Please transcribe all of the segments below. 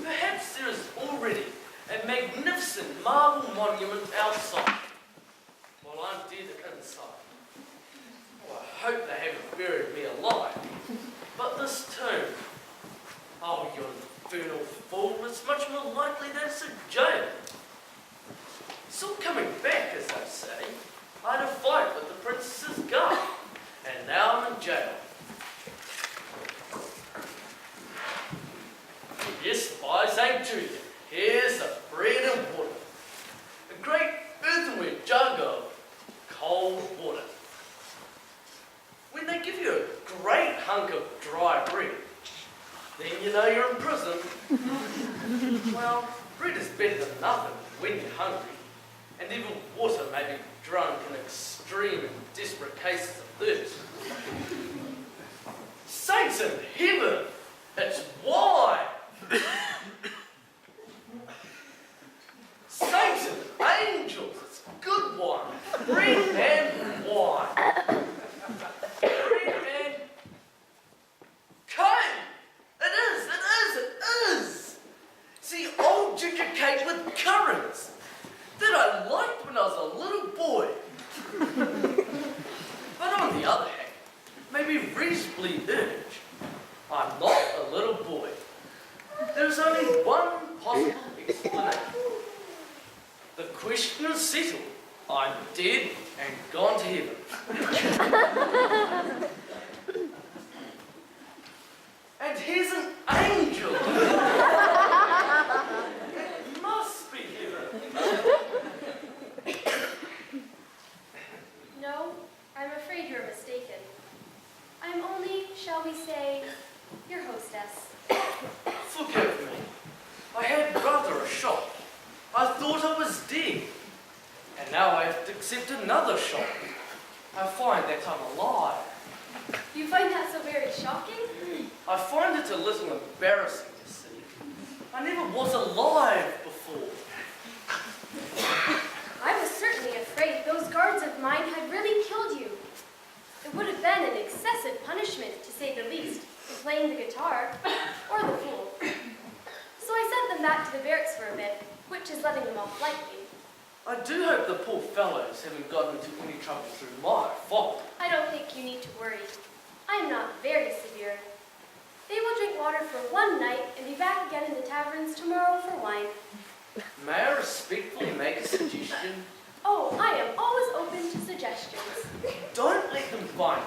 Perhaps there is already a magnificent marble monument outside, while I'm dead inside. Oh, I hope they haven't buried me alive. But this tomb, oh, you infernal fool, it's much more likely that it's a jail. Still coming back, as they say. I had a fight with the princess's guard, and now I'm in jail. Yes, by St. Julian, here's the bread and water. A great earthenware jug of cold water. When they give you a great hunk of dry bread, then you know you're in prison. Well, bread is better than nothing when you're hungry, and even water may be drunk in extreme and desperate cases of thirst. Saints in heaven, it's wine! Saints and angels, it's good wine. Bread and wine. Bread and cake. It is. See, old ginger cake with currants that I liked when I was a little boy. But on the other hand, maybe reasonably urge, I'm not a little boy. There's only one possible explanation. The question is settled. I'm dead and gone to heaven. And here's an angel. It must be heaven. No, I'm afraid you're mistaken. I'm only, shall we say, your hostess. Forgive me. I had rather a shock. I thought I was dead. And now I have to accept another shock. I find that I'm alive. You find that so very shocking? I find it a little embarrassing, you see. I never was alive before. I was certainly afraid those guards of mine had really killed you. It would have been an excessive punishment, to say the least, for playing the guitar, or the fool. So I sent them back to the barracks for a bit, which is letting them off lightly. I do hope the poor fellows haven't gotten into any trouble through my fault. I don't think you need to worry. I am not very severe. They will drink water for one night and be back again in the taverns tomorrow for wine. May I respectfully make a suggestion? Oh, I am always open to suggestions. Don't let them find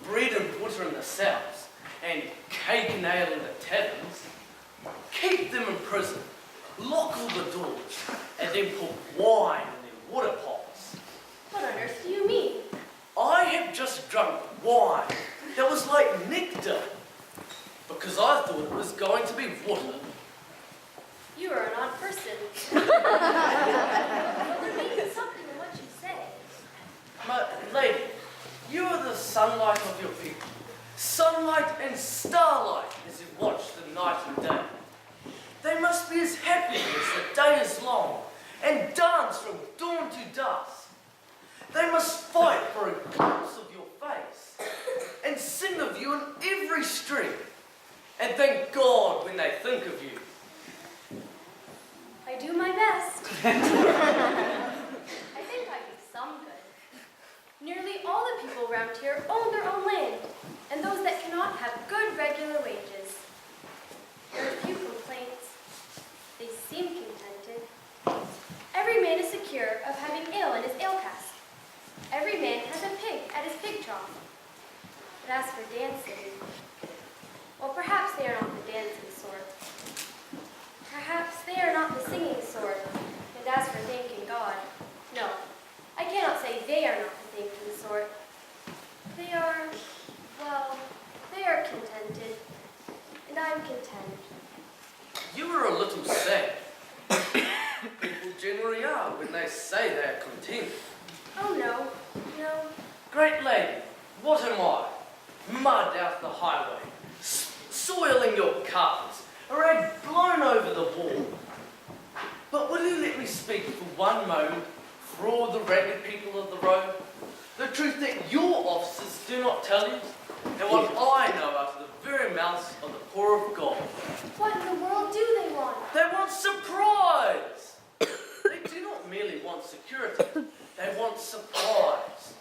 bread and water in the cells and cake and ale in the taverns. Keep them in prison, lock all the doors, and then put wine in their water pots. What on earth do you mean? I have just drunk wine that was like nectar, because I thought it was going to be water. You are an odd person. Well, there may be something in what you say. My lady, you are the sunlight of your people. Sunlight and starlight as you watch the night and day. They must be as happy as the day is long and dance from dawn to dusk. They must fight for a glimpse of your face and sing of you in every street and thank God when they think of you. I do my best. I think I do some good. Nearly all the people around here own their own land, and those that cannot have good regular wages. There are few complaints. They seem contented. Every man is secure of having ale in his ale cask. Every man has a pig at his pig trough. But as for dancing, well, perhaps they are not the dancing sort. Perhaps they are not the singing sort. And as for thanking God, no, I cannot say they are not the thanking sort. They are, well, they are contented. And I'm content. You are a little sad. People generally are when they say they are content. Oh, no, no. Great lady, what am I? Mud out the highway, soiling your carpets, a rag blown over the wall. But will you let me speak for one moment for all the ragged people of the road? The truth that your officers do not tell you, and what I know out of the very mouths of the poor of God. What in the world do they want? They want surprise! They do not merely want security, they want surprise.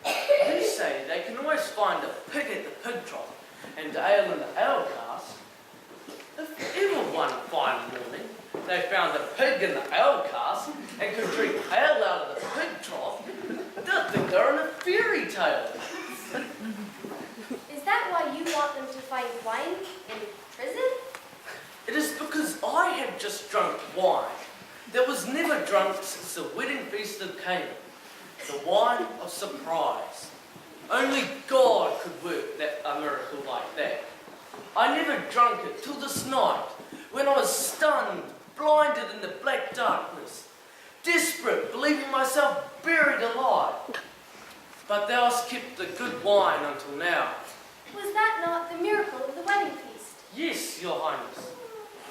You say they can always find a pig at the pig trough and ale in the ale cask. If ever one fine morning they found a pig in the ale cask and could drink ale out of the pig trough, they'll think they're in a fairy tale. Is that why you want them to find wine in prison? It is because I have just drunk wine that was never drunk since the wedding feast of Canaan, the wine of surprise. Only God could work a miracle like that. I never drank it till this night, when I was stunned, blinded in the black darkness, desperate, believing myself buried alive. But thou hast kept the good wine until now. Was that not the miracle of the wedding feast? Yes, your highness.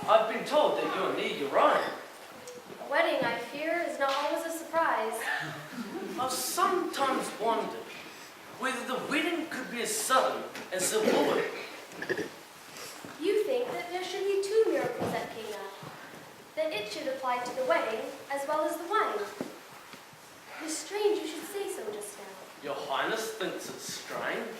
I've been told that you are near your own. A wedding, I fear, is not always a surprise. I've sometimes wondered whether the wedding could be as sudden as the wooing. You think that there should be two miracles at Cana, that it should apply to the wedding as well as the wine. It is strange you should say so just now. Your highness thinks it's strange.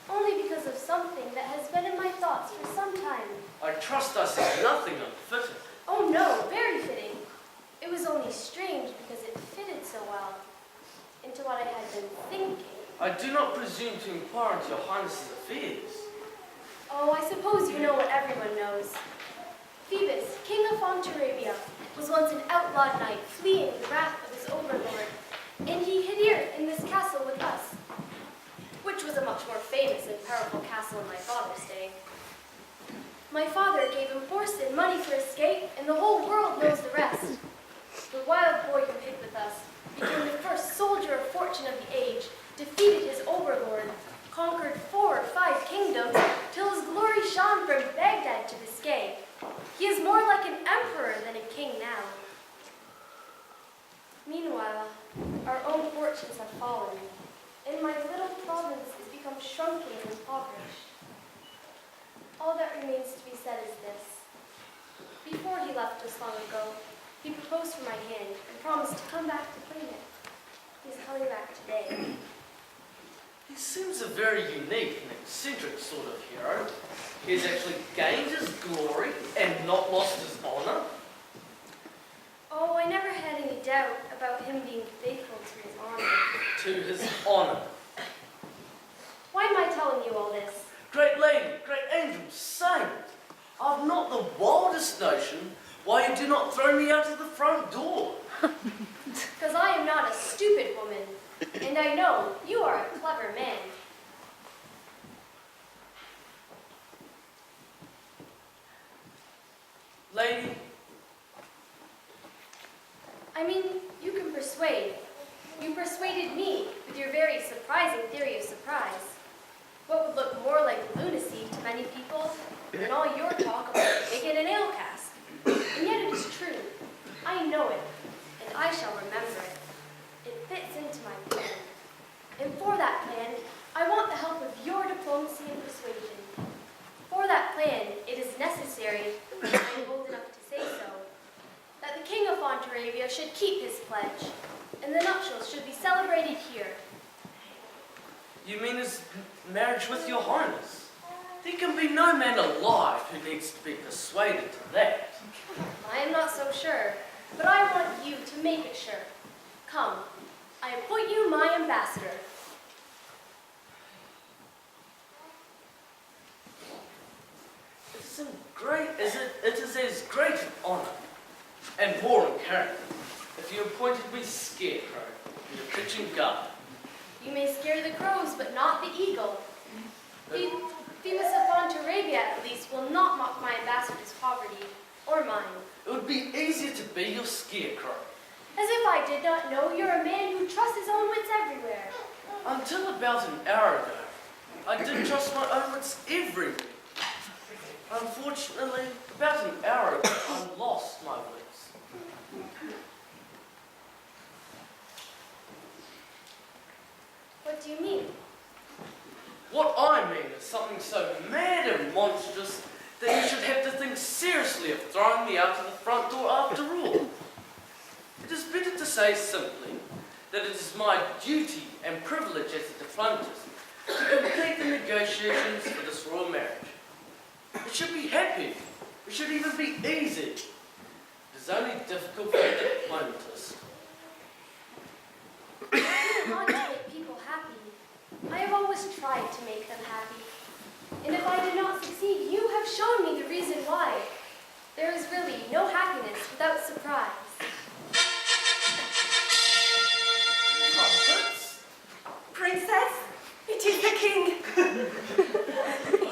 Only because of something that has been in my thoughts for some time. I trust I said nothing unfitting. Oh no, very fitting. It was only strange because it fitted so well into what I had been thinking. I do not presume to inquire into your highness's affairs. Oh, I suppose you know what everyone knows. Phoebus, king of Fontarabia, was once an outlawed knight fleeing the wrath of his overlord, and he hid here in this castle with us, which was a much more famous and powerful castle in my father's day. My father gave him horse and money for escape, and the whole world knows the rest. The wild boy who hid with us became the first soldier of fortune of the age, defeated his overlord, conquered 4 or 5 kingdoms, till his glory shone from Baghdad to Biscay. He is more like an emperor than a king now. Meanwhile, our own fortunes have fallen, and my little province has become shrunken and impoverished. All that remains to be said is this. Before he left us long ago, he proposed for my hand and promised to come back to claim it. He's coming back today. He seems a very unique and eccentric sort of hero. He has actually gained his glory and not lost his honor. Oh, I never had any doubt about him being faithful to his honor. To his honor. Why am I telling you all this? Great lady, great angel, saint, I've not the wildest notion why you do not throw me out of the front door. Because I am not a stupid woman, and I know you are a clever man. Lady, I mean, you can persuade. You persuaded me with your very surprising theory of surprise. What would look more like lunacy to many people than all your talk about pig in an ale cask. And yet it is true. I know it, and I shall remember it. It fits into my plan. And for that plan, I want the help of your diplomacy and persuasion. For that plan, it is necessary, and I am bold enough to say so, that the king of Fontarabia should keep his pledge, and the nuptials should be celebrated here. you mean his marriage with your highness? There can be no man alive who needs to be persuaded to that. I am not so sure, but I want you to make it sure. Come, I appoint you my ambassador. It is as great an honor, and more in character, if you appointed me scarecrow in your kitchen garden. You may scare the crows, but not the eagle. Phoebus of Fontarabia, at least, will not mock my ambassador's poverty, or mine. It would be easier to be your scarecrow. As if I did not know you're a man who trusts his own wits everywhere. Until about an hour ago, I did trust my own wits everywhere. Unfortunately, about an hour ago, I lost my wits. What do you mean? What I mean is something so mad and monstrous that you should have to think seriously of throwing me out to the front door after all. It is better to say simply that it is my duty and privilege as a diplomatist to complete the negotiations for this royal marriage. It should be happy. It should even be easy. It is only difficult for a diplomatist. I want to make people happy. I have always tried to make them happy. And if I did not succeed, you have shown me the reason why. There is really no happiness without surprise. Trumpets? Princess, it is the king.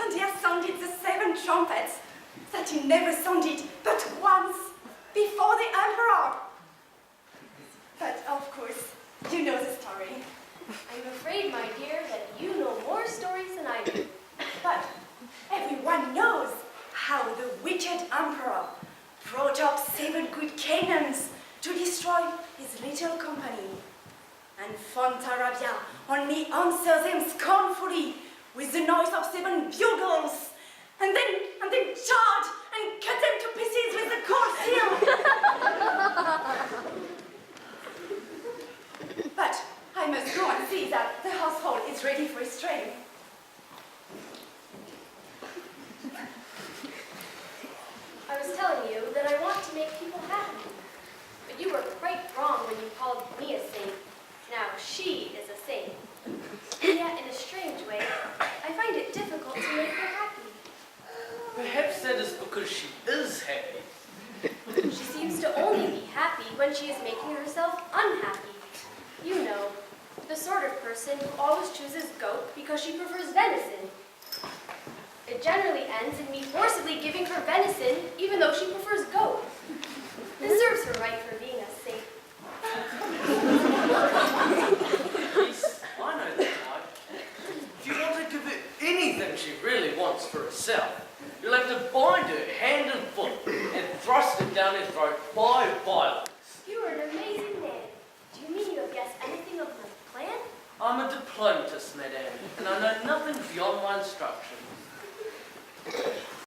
And he has sounded the 7 trumpets that he never sounded but once before the emperor. But of course, you know the story. I'm afraid, my dear, that you know more stories than I do. But everyone knows how the wicked emperor brought up 7 good cannons to destroy his little company. And Fontarabia only answers him scornfully with the noise of 7 bugles, and then charge and cut them to pieces with the cold steel. But I must go and see that the household is ready for his train. I was telling you that I want to make people happy. But you were quite wrong when you called me a saint. Now she is a saint. And yet, in a strange way, I find it difficult to make her happy. Perhaps that is because she is happy. She seems to only be happy when she is making herself unhappy. You know, the sort of person who always chooses goat because she prefers venison. It generally ends in me forcibly giving her venison even though she prefers goat. This serves her right for being a saint. Yes, I know that type. If you want to give her anything she really wants for herself, you'll have to bind her hand and foot and thrust it down her throat by violence. You are an amazing man. Do you mean you have guessed anything of my plan? I'm a diplomatist, madame, and I know nothing beyond my instructions.